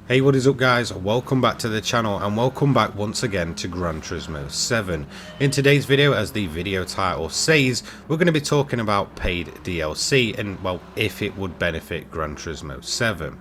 Hey, what is up guys? Welcome back to the channel and welcome back once again to Gran Turismo 7. In today's video, as the video title says, we're going to be talking about paid DLC and, well, if it would benefit Gran Turismo 7.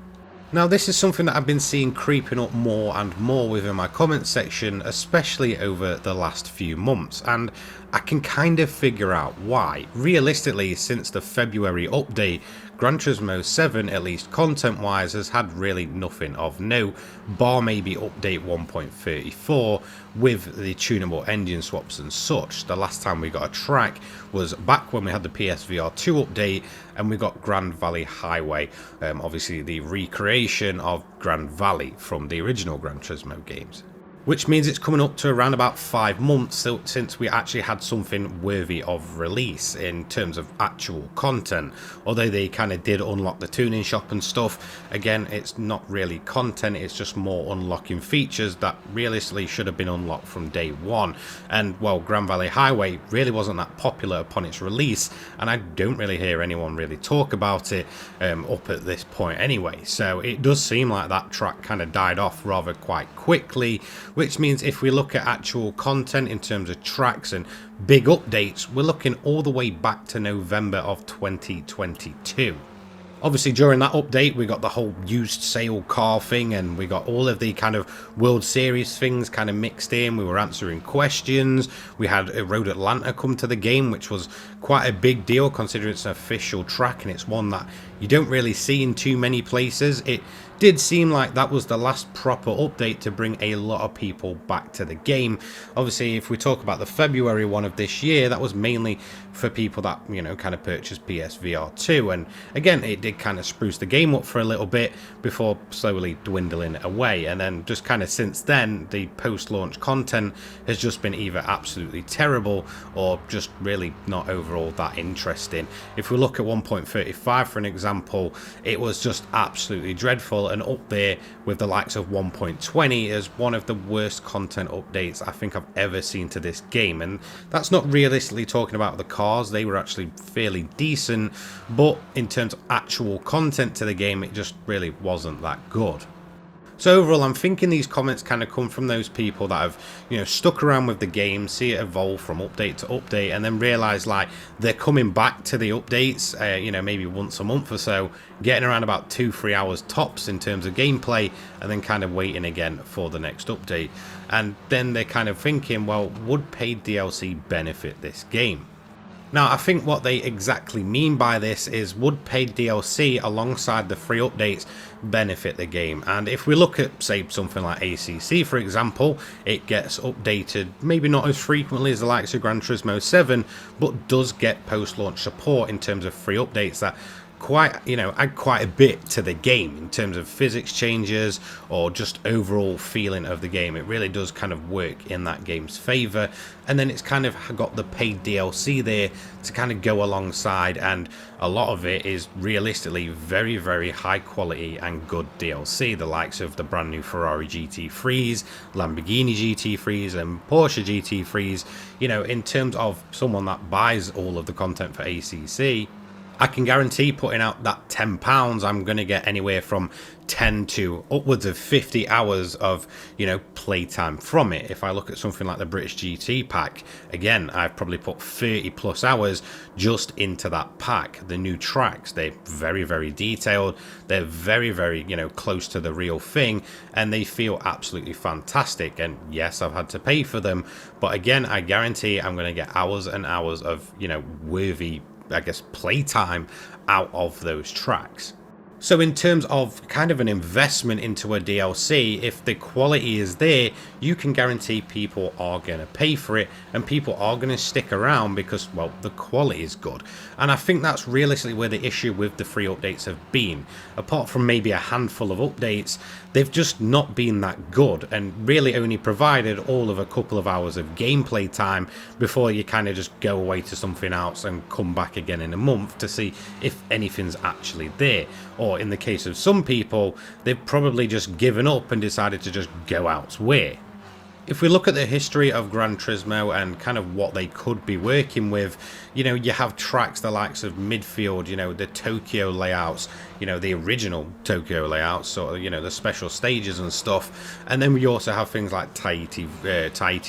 Now this is something that I've been seeing creeping up more and more within my comment section, especially over the last few months, and I can kind of figure out why. Realistically, since the February update, Gran Turismo 7, at least content wise, has had really nothing of note, bar maybe update 1.34 with the tunable engine swaps and such. The last time we got a track was back when we had the PSVR 2 update and we got Grand Valley Highway, obviously the recreation of Grand Valley from the original Gran Turismo games. Which means it's coming up to around about 5 months since we actually had something worthy of release in terms of actual content. Although they kind of did unlock the tuning shop and stuff, again, it's not really content, it's just more unlocking features that realistically should have been unlocked from day one. And, well, Grand Valley Highway really wasn't that popular upon its release, and I don't really hear anyone really talk about it up at this point anyway. So it does seem like that track kind of died off rather quite quickly, which means if we look at actual content in terms of tracks and big updates, we're looking all the way back to November of 2022. Obviously during that update we got the whole used sale car thing and we got all of the kind of World Series things kind of mixed in. We were answering questions, we had Road Atlanta come to the game, which was quite a big deal considering it's an official track and it's one that you don't really see in too many places. It did seem like that was the last proper update to bring a lot of people back to the game. Obviously if we talk about the February one of this year, that was mainly for people that, you know, kind of purchased PSVR 2, and again it did kind of spruce the game up for a little bit before slowly dwindling away, and then just kind of since then the post-launch content has just been either absolutely terrible or just really not overall that interesting. If we look at 1.35 for an example, it was just absolutely dreadful and up there with the likes of 1.20 as one of the worst content updates I think I've ever seen to this game. And that's not realistically talking about the cars, they were actually fairly decent, but in terms of actual content to the game, it just really wasn't that good. So overall, I'm thinking these comments kind of come from those people that have, you know, stuck around with the game, see it evolve from update to update, and then realize like they're coming back to the updates, you know, maybe once a month or so, getting around about 2-3 hours tops in terms of gameplay, and then kind of waiting again for the next update. And then they're kind of thinking, well, would paid DLC benefit this game? Now, I think what they exactly mean by this is, would paid DLC alongside the free updates benefit the game? And if we look at, say, something like ACC, for example, it gets updated maybe not as frequently as the likes of Gran Turismo 7, but does get post-launch support in terms of free updates that add quite a bit to the game in terms of physics changes or just overall feeling of the game. It really does kind of work in that game's favor, and then it's kind of got the paid DLC there to kind of go alongside, and a lot of it is realistically very, very high quality and good DLC, the likes of the brand new Ferrari GT3s, Lamborghini GT3s and Porsche GT3s. You know, in terms of someone that buys all of the content for ACC, I can guarantee putting out that £10, I'm going to get anywhere from 10 to upwards of 50 hours of, you know, playtime from it. If I look at something like the British GT pack, again, I've probably put 30 plus hours just into that pack. The new tracks, they're very, very detailed. They're very, very, you know, close to the real thing, and they feel absolutely fantastic. And yes, I've had to pay for them, but again, I guarantee I'm going to get hours and hours of, you know, worthy, I guess, playtime out of those tracks. So in terms of kind of an investment into a DLC, if the quality is there, you can guarantee people are going to pay for it and people are going to stick around because, well, the quality is good. And I think that's realistically where the issue with the free updates have been. Apart from maybe a handful of updates, they've just not been that good and really only provided all of a couple of hours of gameplay time before you kind of just go away to something else and come back again in a month to see if anything's actually there. Or in the case of some people, they've probably just given up and decided to just go elsewhere. If we look at the history of Gran Turismo and kind of what they could be working with, you know, you have tracks the likes of Midfield, you know, the Tokyo layouts, you know, the original Tokyo layout, sort of, you know, the special stages and stuff. And then we also have things like Tahiti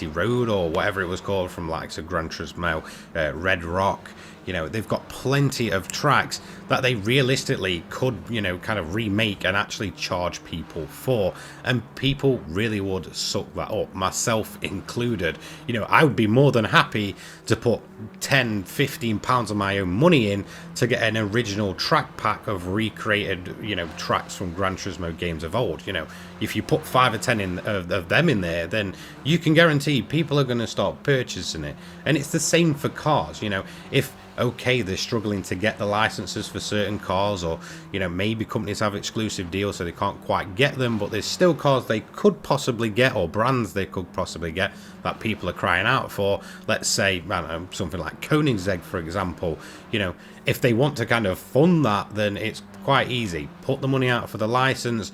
Road, or whatever it was called, from likes of Gran Turismo, Red Rock. You know, they've got plenty of tracks that they realistically could, you know, kind of remake and actually charge people for. And people really would suck that up, myself included. You know, I would be more than happy to put 10, 15 pounds of my own money in to get an original track pack of recreated, you know, tracks from Gran Turismo games of old. You know, if you put 5 or 10 of them in there, then you can guarantee people are going to start purchasing it. And it's the same for cars. You know, if okay, they're struggling to get the licenses for certain cars, or, you know, maybe companies have exclusive deals so they can't quite get them, but there's still cars they could possibly get, or brands they could possibly get, that people are crying out for. Let's say, I don't know, something like Koenigsegg, for example. You know, if they want to kind of fund that, then it's quite easy. Put the money out for the license,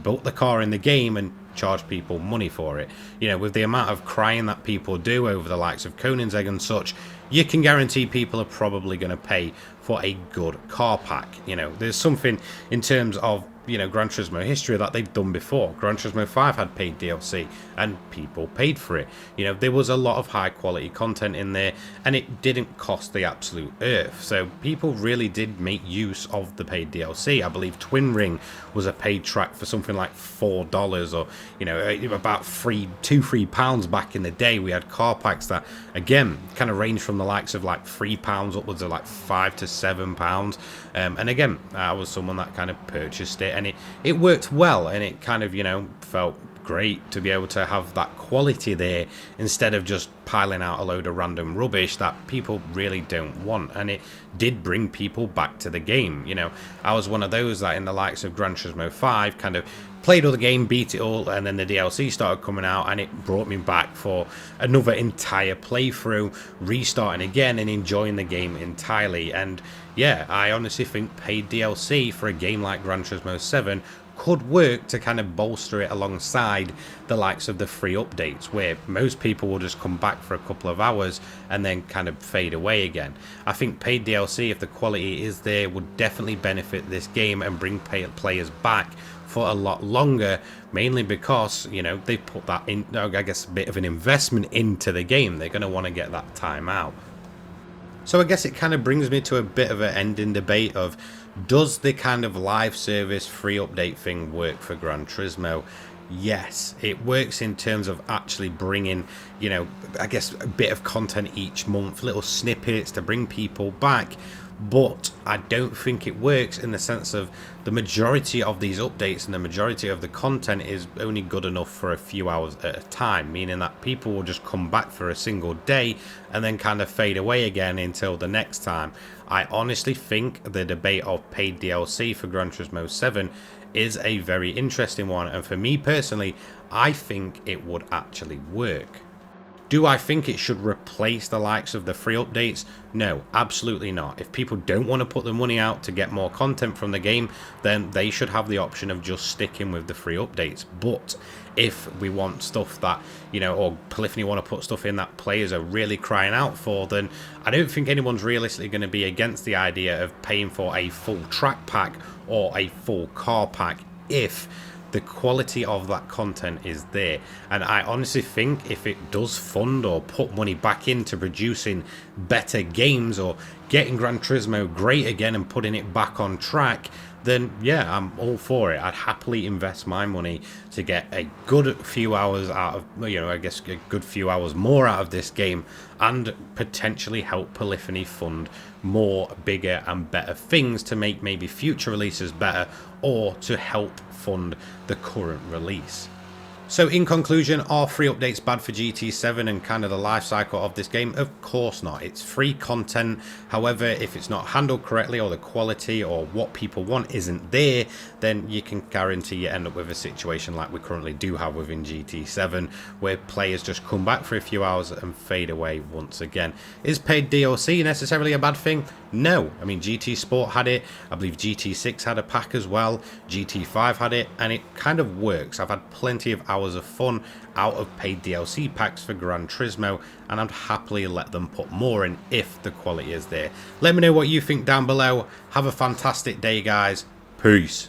build the car in the game, and charge people money for it. You know, with the amount of crying that people do over the likes of Koenigsegg and such, you can guarantee people are probably going to pay for a good car pack. You know, there's something in terms of, you know, Gran Turismo history that they've done before. Gran Turismo 5 had paid DLC and people paid for it. You know, there was a lot of high quality content in there and it didn't cost the absolute earth. So people really did make use of the paid DLC. I believe Twin Ring was a paid track for something like $4, or, you know, about £2-3 back in the day. We had car packs that, again, kind of range from the likes of like £3 upwards of like £5 to £7. And again, I was someone that kind of purchased it, and it worked well, and it kind of, you know, felt great to be able to have that quality there instead of just piling out a load of random rubbish that people really don't want. And it did bring people back to the game. You know, I was one of those that in the likes of Gran Turismo 5 kind of played all the game, beat it all, and then the DLC started coming out and it brought me back for another entire playthrough, restarting again and enjoying the game entirely. And yeah, I honestly think paid DLC for a game like Gran Turismo 7 could work to kind of bolster it alongside the likes of the free updates, where most people will just come back for a couple of hours and then kind of fade away again. I think paid DLC, if the quality is there, would definitely benefit this game and bring players back for a lot longer, mainly because, you know, they put that in, I guess, a bit of an investment into the game. They're going to want to get that time out. So I guess it kind of brings me to a bit of an ending debate of, does the kind of live service free update thing work for Gran Turismo? Yes, it works in terms of actually bringing, you know, I guess a bit of content each month, little snippets to bring people back. But I don't think it works in the sense of the majority of these updates and the majority of the content is only good enough for a few hours at a time, meaning that people will just come back for a single day and then kind of fade away again until the next time. I honestly think the debate of paid DLC for Gran Turismo 7 is a very interesting one, and for me personally, I think it would actually work. Do I think it should replace the likes of the free updates? No, absolutely not. If people don't want to put the money out to get more content from the game, then they should have the option of just sticking with the free updates. But if we want stuff that, you know, or Polyphony want to put stuff in that players are really crying out for, then I don't think anyone's realistically going to be against the idea of paying for a full track pack or a full car pack if the quality of that content is there. And I honestly think if it does fund or put money back into producing better games or getting Gran Turismo great again and putting it back on track, then yeah, I'm all for it. I'd happily invest my money to get a good few hours out of, you know, I guess a good few hours more out of this game, and potentially help Polyphony fund more, bigger and better things to make maybe future releases better, or to help fund the current release. So in conclusion, are free updates bad for GT7 and kind of the life cycle of this game? Of course not. It's free content. However, if it's not handled correctly, or the quality or what people want isn't there, then you can guarantee you end up with a situation like we currently do have within GT7, where players just come back for a few hours and fade away once again. Is paid DLC necessarily a bad thing? No. I mean, GT Sport had it. I believe GT6 had a pack as well. GT5 had it, and it kind of works. I've had plenty of hours of fun out of paid DLC packs for Gran Turismo, and I'd happily let them put more in if the quality is there. Let me know what you think down below. Have a fantastic day, guys. Peace.